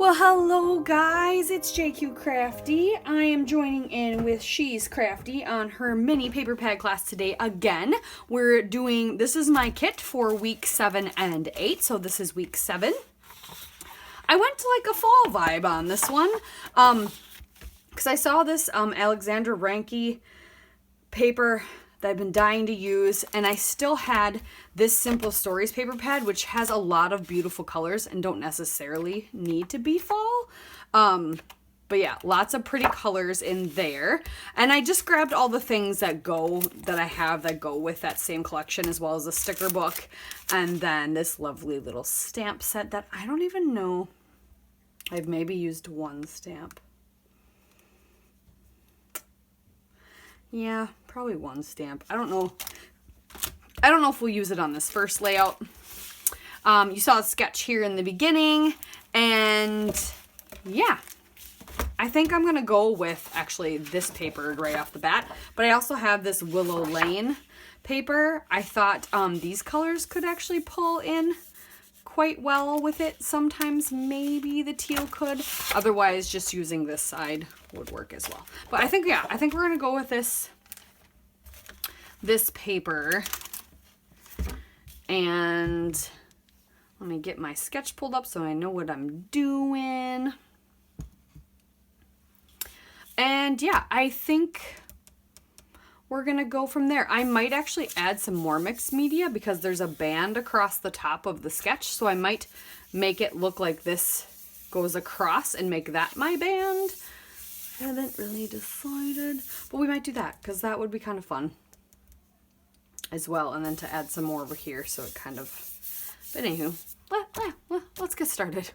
Well, hello guys, it's Crafty. I am joining in with She's Crafty on her mini paper pad class today again. We're doing, this is my kit for week 7 and 8, so this is week 7. I went to like a fall vibe on this one, because I saw this Alexandra Ranke paper that I've been dying to use, and I still had this Simple Stories paper pad, which has a lot of beautiful colors and don't necessarily need to be fall. But yeah, lots of pretty colors in there. And I just grabbed all the things that I have that go with that same collection, as well as a sticker book. And then this lovely little stamp set that I don't even know. I've maybe used one stamp. Yeah, probably one stamp. I don't know if we'll use it on this first layout. You saw a sketch here in the beginning, and yeah, I think I'm gonna go with actually this paper right off the bat, but I also have this Willow Lane paper. I thought these colors could actually pull in quite well with it. Sometimes maybe the teal could. Otherwise, just using this side would work as well. But I think, yeah, I think we're gonna go with this paper. And let me get my sketch pulled up so I know what I'm doing. And yeah, I think we're gonna go from there. I might actually add some more mixed media because there's a band across the top of the sketch, so I might make it look like this goes across and make that my band. I haven't really decided, but we might do that because that would be kind of fun as well. And then to add some more over here, so it kind of, but anywho, let's get started.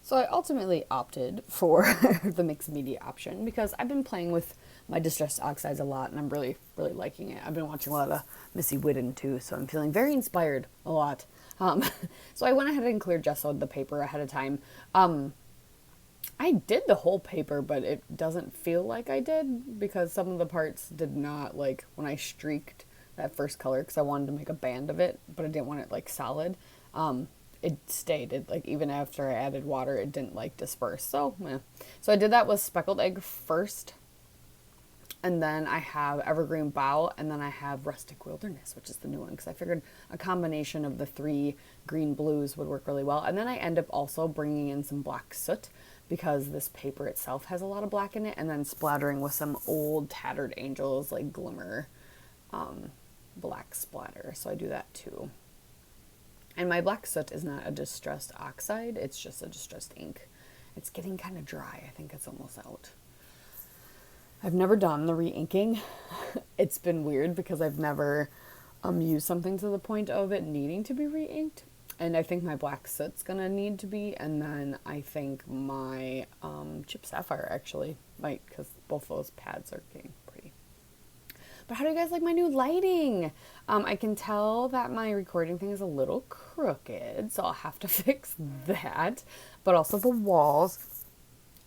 So I ultimately opted for the mixed media option because I've been playing with my distressed oxides a lot, and I'm really liking it. I've been watching a lot of Missy Whitten too, so I'm feeling very inspired a lot. So I went ahead and clear gessoed the paper ahead of time. I did the whole paper, but it doesn't feel like I did because some of the parts did not, like when I streaked that first color, because I wanted to make a band of it, but I didn't want it like solid. It stayed, like even after I added water, it didn't like disperse. So, So I did that with Speckled Egg first. And then I have Evergreen Bough, and then I have Rustic Wilderness, which is the new one, because I figured a combination of the 3 green blues would work really well. And then I end up also bringing in some black soot, because this paper itself has a lot of black in it, and then splattering with some old Tattered Angels, like Glimmer black splatter. So I do that too. And my black soot is not a distressed oxide, it's just a distressed ink. It's getting kind of dry. I think it's almost out. I've never done the re-inking. It's been weird because I've never used something to the point of it needing to be re-inked. And I think my black soot's gonna need to be, and then I think my Chip Sapphire actually might, because both those pads are getting pretty. But how do you guys like my new lighting? I can tell that my recording thing is a little crooked, so I'll have to fix that. But also the walls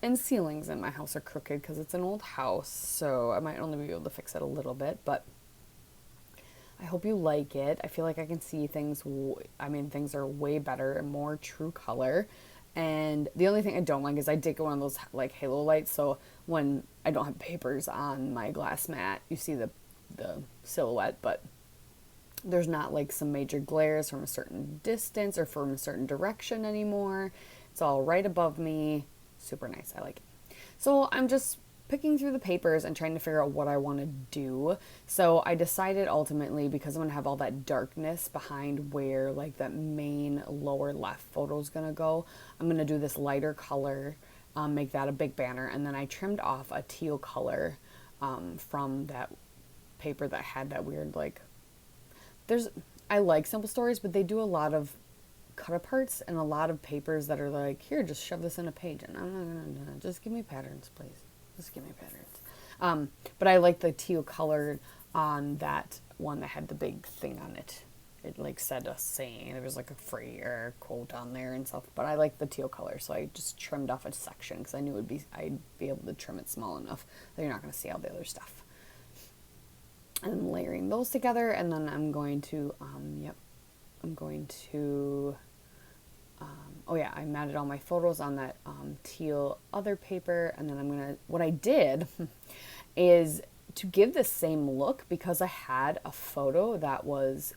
and ceilings in my house are crooked because it's an old house, so I might only be able to fix it a little bit, but I hope you like it. I feel like I can see things, things are way better and more true color. And the only thing I don't like is I did get one of those like halo lights, so when I don't have papers on my glass mat, you see the silhouette, but there's not like some major glares from a certain distance or from a certain direction anymore. It's all right above me. Super nice. I like it. So I'm just picking through the papers and trying to figure out what I want to do. So I decided ultimately, because I'm going to have all that darkness behind where like that main lower left photo is going to go, I'm going to do this lighter color, make that a big banner, and then I trimmed off a teal color from that paper that had that weird like, I like Simple Stories, but they do a lot of cut aparts and a lot of papers that are like, here, just shove this in a page, and I'm not gonna do it. Just give me patterns, please. Just give me patterns. But I like the teal color on that one that had the big thing on it. It like said a saying. There was like a phrase or a quote on there and stuff. But I like the teal color, so I just trimmed off a section because I knew I'd be able to trim it small enough that you're not gonna see all the other stuff. And I'm layering those together, and then I'm going to oh yeah, I matted all my photos on that teal other paper, and then what I did is to give the same look, because I had a photo that was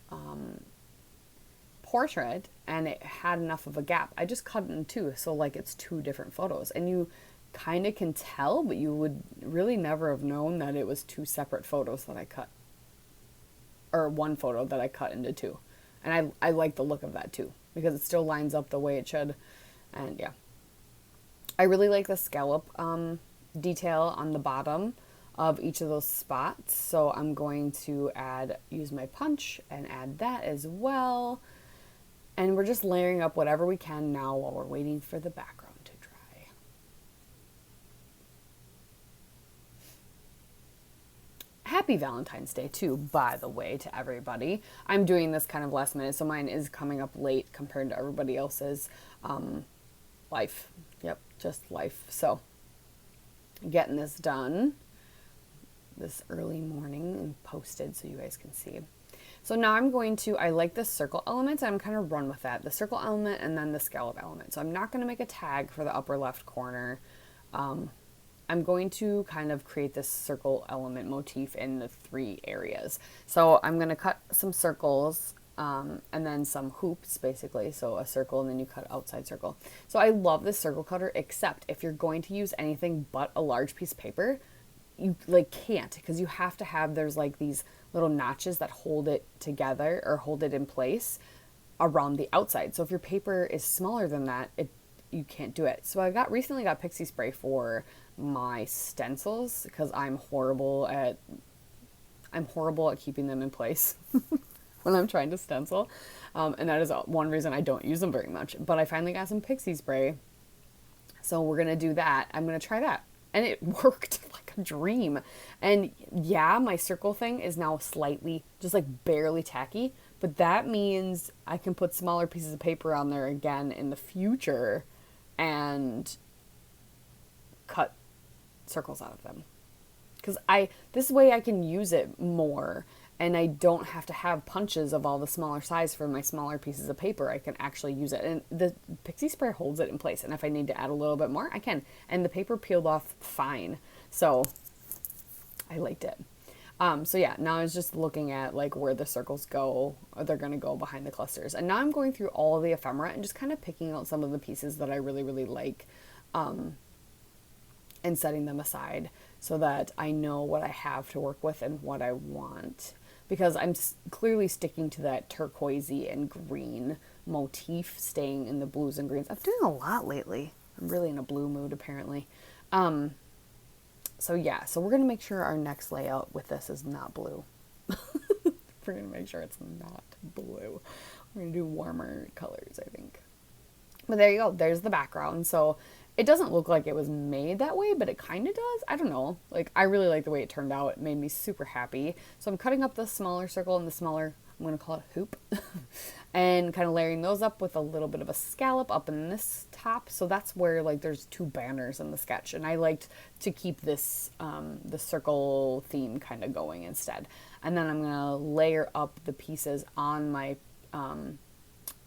portrait and it had enough of a gap. I just cut it in two, so like it's two different photos, and you kind of can tell, but you would really never have known that it was two separate photos that I cut, or one photo that I cut into two. And I like the look of that too, because it still lines up the way it should. And yeah, I really like the scallop detail on the bottom of each of those spots. So I'm going to use my punch and add that as well. And we're just layering up whatever we can now while we're waiting for the background to dry. Happy Valentine's Day too, by the way, to everybody. I'm doing this kind of last minute, so mine is coming up late compared to everybody else's life. Yep, just life. So getting this done this early morning and posted so you guys can see. So now I like the circle element, and I'm kind of run with that. The circle element and then the scallop element. So I'm not going to make a tag for the upper left corner. I'm going to kind of create this circle element motif in the 3 areas. So I'm going to cut some circles and then some hoops, basically. So a circle, and then you cut outside circle. So I love this circle cutter, except if you're going to use anything but a large piece of paper, you like can't, because you have to have, there's like these little notches that hold it together or hold it in place around the outside. So if your paper is smaller than that, you can't do it. So I recently got pixie spray for my stencils, because I'm horrible at keeping them in place when I'm trying to stencil. And that is one reason I don't use them very much. But I finally got some pixie spray, so we're going to do that. I'm going to try that. And it worked like a dream. And yeah, my circle thing is now slightly, just like barely tacky, but that means I can put smaller pieces of paper on there again in the future and cut circles out of them. Because this way I can use it more, and I don't have to have punches of all the smaller size for my smaller pieces of paper. I can actually use it. And the pixie spray holds it in place. And if I need to add a little bit more, I can. And the paper peeled off fine. So I liked it. So yeah, now I was just looking at like where the circles go, or they're going to go behind the clusters. And now I'm going through all of the ephemera and just kind of picking out some of the pieces that I really, really like, and setting them aside so that I know what I have to work with and what I want. Because I'm clearly sticking to that turquoisey and green motif, staying in the blues and greens. I'm doing a lot lately. I'm really in a blue mood, apparently. So yeah, so we're going to make sure our next layout with this is not blue. We're going to make sure it's not blue. We're going to do warmer colors, I think. But there you go. There's the background. So it doesn't look like it was made that way, but it kind of does. I don't know. Like, I really like the way it turned out. It made me super happy. So I'm cutting up the smaller circle and the smaller, I'm going to call it hoop, and kind of layering those up with a little bit of a scallop up in this top. So that's where, like, there's 2 banners in the sketch. And I liked to keep this, the circle theme kind of going instead. And then I'm going to layer up the pieces on my,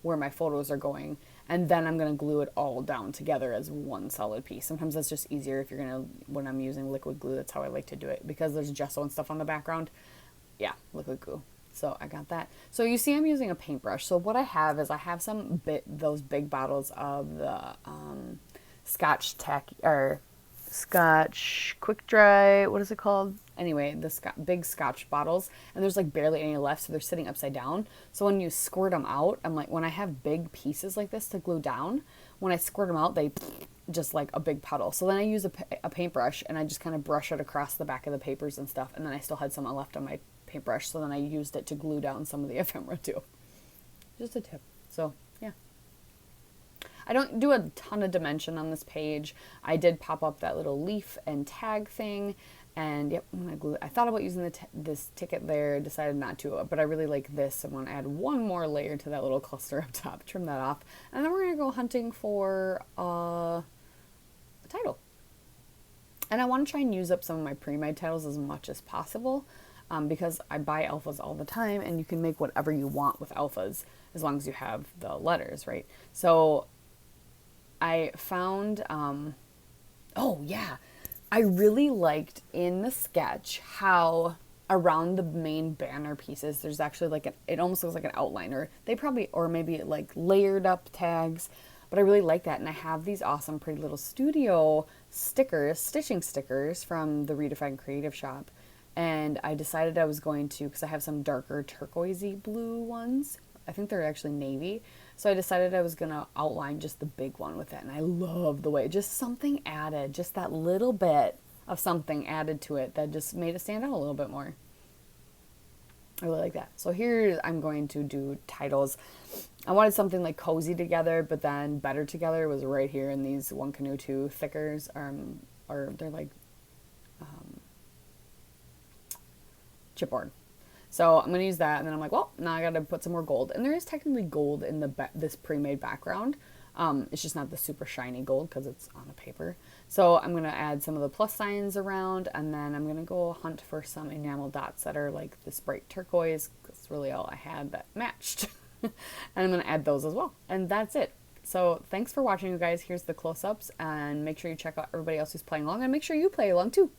where my photos are going. And then I'm going to glue it all down together as one solid piece. Sometimes that's just easier if you're going to, when I'm using liquid glue, that's how I like to do it. Because there's gesso and stuff on the background. Yeah, liquid glue. So I got that. So you see I'm using a paintbrush. So what I have is I have those big bottles of the Scotch quick dry, what is it called? Anyway, the big Scotch bottles, and there's like barely any left, so they're sitting upside down. So when you squirt them out, I'm like, when I have big pieces like this to glue down, when I squirt them out, they just like a big puddle. So then I use a paintbrush, and I just kind of brush it across the back of the papers and stuff, and then I still had some left on my paintbrush, so then I used it to glue down some of the ephemera too. Just a tip. So yeah. I don't do a ton of dimension on this page. I did pop up that little leaf and tag thing, and yep, I'm gonna glue it. I thought about using this ticket there, decided not to, but I really like this. I'm gonna add one more layer to that little cluster up top, trim that off, and then we're gonna go hunting for a title. And I want to try and use up some of my pre-made titles as much as possible, because I buy alphas all the time, and you can make whatever you want with alphas as long as you have the letters, right? So I found, oh yeah, I really liked in the sketch how around the main banner pieces, there's actually like it almost looks like an outliner. They probably, or maybe like layered up tags, but I really like that. And I have these awesome, pretty little studio stickers, stitching stickers from the Redefined Creative Shop. And I decided I was going to, because I have some darker turquoisey blue ones. I think they're actually navy. So I decided I was going to outline just the big one with it. And I love the way, just something added, just that little bit of something added to it that just made it stand out a little bit more. I really like that. So here I'm going to do titles. I wanted something like cozy together, but then better together was right here in these One Canoe 2 thickers. Or they're like chipboard. So I'm going to use that, and then I'm like, well, now I got to put some more gold. And there is technically gold in the this pre-made background. It's just not the super shiny gold because it's on a paper. So I'm going to add some of the plus signs around, and then I'm going to go hunt for some enamel dots that are like this bright turquoise. That's really all I had that matched. And I'm going to add those as well. And that's it. So thanks for watching, you guys. Here's the close-ups, and make sure you check out everybody else who's playing along, and make sure you play along too.